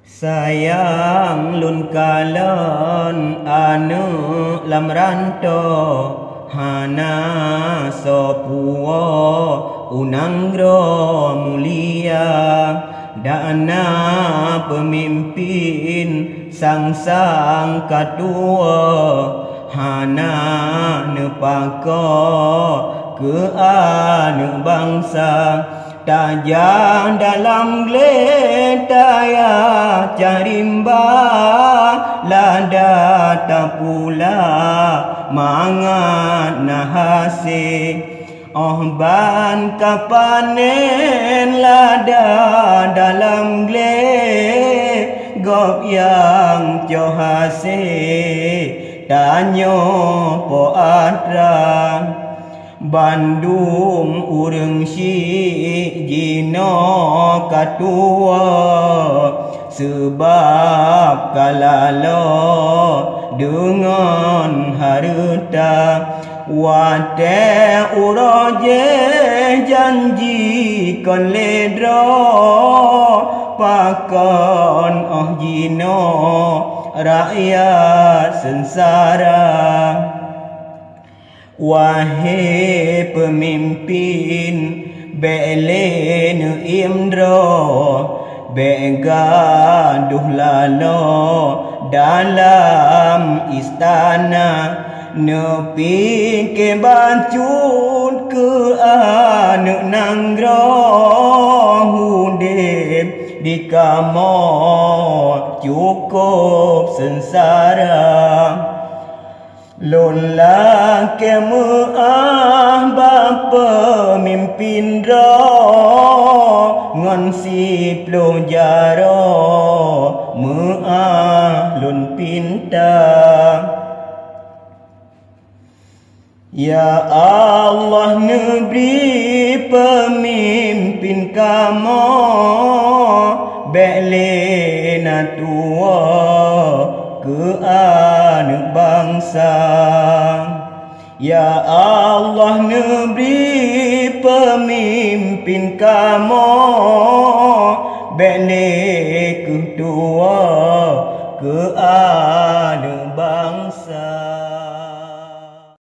Sayang lun kalon anu lam ranto hana sopuo unanggro mulia dana pemimpin sang-sang katua hana nepako ke anu bangsa tajam dalam gletaya carimba lada tak pula mangat nahase ban kapanen lada dalam glet gop yang johase tanyo po atrang Bandung urang si jino katua sebab kalalo dengan harta wate uroje janji kon ledro pakon jino rakyat sengsara. Wahai pemimpin belen imro begaduh lalo dalam istana nepi ke bancut ke anak nanggro hudip di kamar cukup sengsara. Lola kemuah bapa mimpin ro ngon si plojaro muah lun pinta. Ya Allah neberi pemimpin kamu belena tua ke anak bangsa. Ya Allah neberi pemimpin kamu bele ketua ke